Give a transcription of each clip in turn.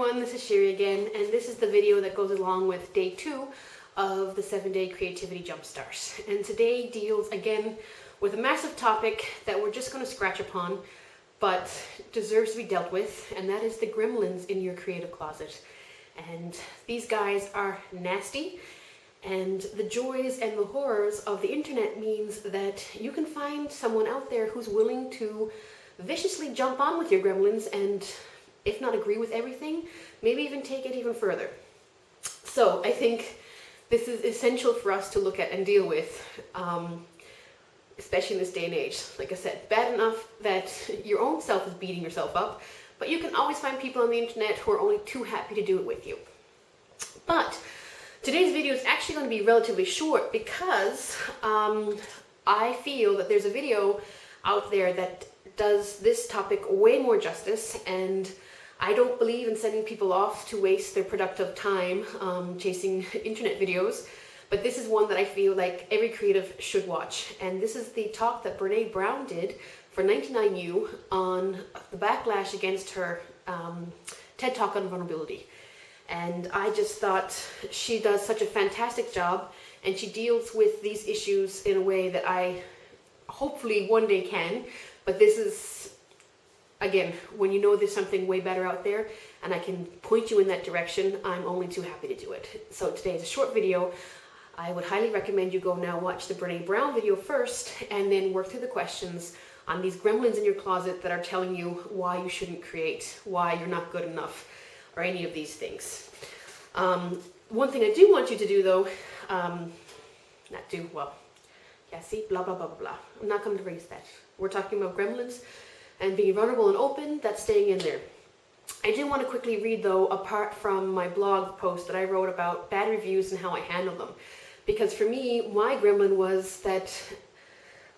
everyone, this is Sherry again, and this is the video that goes along with day 2 of the 7-day Creativity Jumpstart. And today deals again with a massive topic that we're just going to scratch upon, but deserves to be dealt with, and that is the gremlins in your creative closet. And these guys are nasty, and the joys and the horrors of the internet means that you can find someone out there who's willing to viciously jump on with your gremlins and, if not agree with everything, maybe even take it even further. So I think this is essential for us to look at and deal with, especially in this day and age. Like I said, bad enough that your own self is beating yourself up, but you can always find people on the internet who are only too happy to do it with you. But today's video is actually going to be relatively short because I feel that there's a video out there that does this topic way more justice, and I don't believe in sending people off to waste their productive time chasing internet videos, but this is one that I feel like every creative should watch. And this is the talk that Brene Brown did for 99U on the backlash against her TED Talk on vulnerability. And I just thought she does such a fantastic job, and she deals with these issues in a way that I hopefully one day can. But this is, again, when you know there's something way better out there and I can point you in that direction, I'm only too happy to do it. So today is a short video. I would highly recommend you go now watch the Brene Brown video first and then work through the questions on these gremlins in your closet that are telling you why you shouldn't create, why you're not good enough, or any of these things. One thing I do want you to do though, see, blah, blah, blah, blah, blah. I'm not going to erase that. We're talking about gremlins and being vulnerable and open, that's staying in there. I do want to quickly read though, apart from my blog post that I wrote about bad reviews and how I handle them. Because for me, my gremlin was that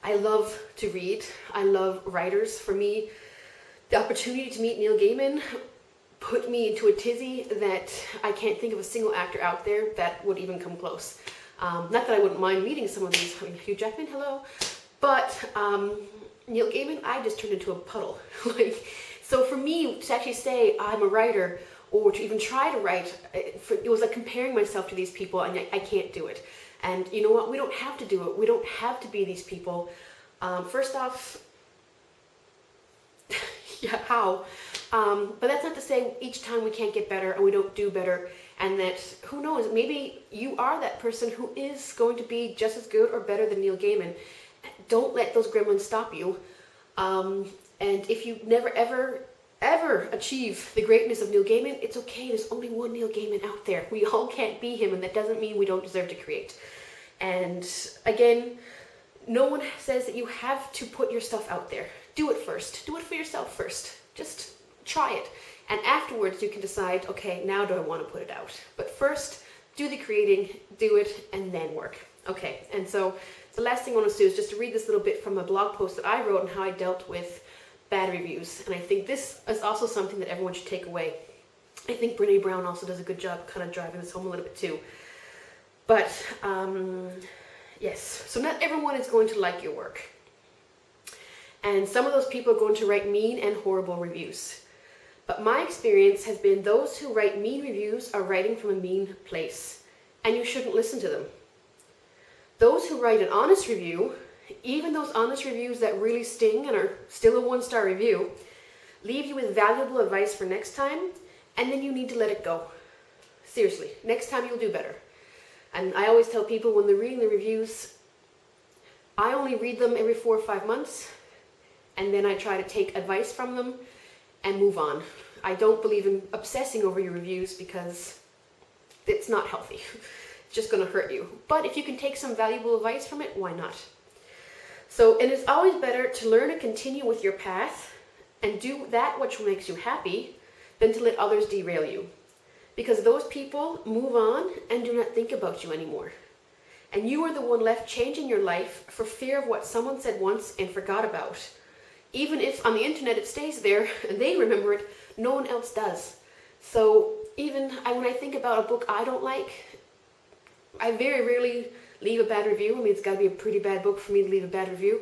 I love to read. I love writers. For me, the opportunity to meet Neil Gaiman put me into a tizzy that I can't think of a single actor out there that would even come close. Not that I wouldn't mind meeting some of these. I mean, Hugh Jackman, hello. But Neil Gaiman, I just turned into a puddle. So for me to actually say I'm a writer, or to even try to write, it was like comparing myself to these people, and I can't do it. And you know what? We don't have to do it. We don't have to be these people. First off, yeah, how? But that's not to say each time we can't get better and we don't do better, and that, who knows, maybe you are that person who is going to be just as good or better than Neil Gaiman. Don't let those gremlins stop you. And if you never ever achieve the greatness of Neil Gaiman, it's okay. There's only one Neil Gaiman out there. We all can't be him, and that doesn't mean we don't deserve to create. And again, no one says that you have to put your stuff out there. Do it first. Do it for yourself first. Just try it. And afterwards you can decide, okay, now do I want to put it out? But first, do the creating, do it, and then work. Okay, and so the last thing I want to do is just to read this little bit from a blog post that I wrote on how I dealt with bad reviews. And I think this is also something that everyone should take away. I think Brene Brown also does a good job kind of driving this home a little bit too. But, yes, so not everyone is going to like your work. And some of those people are going to write mean and horrible reviews. But my experience has been those who write mean reviews are writing from a mean place, and you shouldn't listen to them. Those who write an honest review, even those honest reviews that really sting and are still a 1-star review, leave you with valuable advice for next time, and then you need to let it go. Seriously, next time you'll do better. And I always tell people when they're reading the reviews, I only read them every 4 or 5 months, and then I try to take advice from them and move on. I don't believe in obsessing over your reviews because it's not healthy. It's just going to hurt you. But if you can take some valuable advice from it, why not? So, and it's always better to learn to continue with your path and do that which makes you happy than to let others derail you. Because those people move on and do not think about you anymore. And you are the one left changing your life for fear of what someone said once and forgot about. Even if on the internet it stays there and they remember it, no one else does. So even when I think about a book I don't like, I very rarely leave a bad review. I mean, it's got to be a pretty bad book for me to leave a bad review.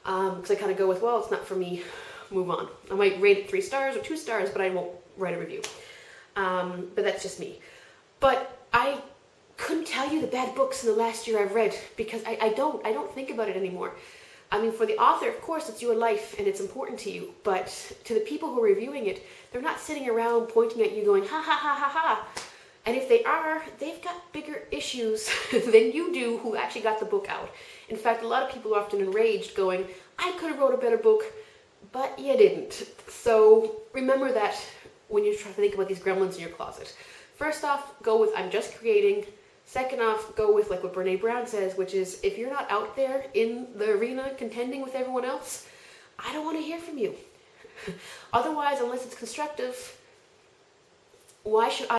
Because I kind of go with, well, it's not for me, move on. I might rate it 3 stars or 2 stars, but I won't write a review. But that's just me. But I couldn't tell you the bad books in the last year I've read because I don't think about it anymore. I mean, for the author, of course, it's your life and it's important to you. But to the people who are reviewing it, they're not sitting around pointing at you going, ha ha ha ha ha. And if they are, they've got bigger issues than you do who actually got the book out. In fact, a lot of people are often enraged going, I could have wrote a better book, but you didn't. So remember that when you try to think about these gremlins in your closet. First off, go with I'm just creating. Second off, go with like what Brene Brown says, which is if you're not out there in the arena contending with everyone else, I don't want to hear from you. Otherwise, unless it's constructive, why should I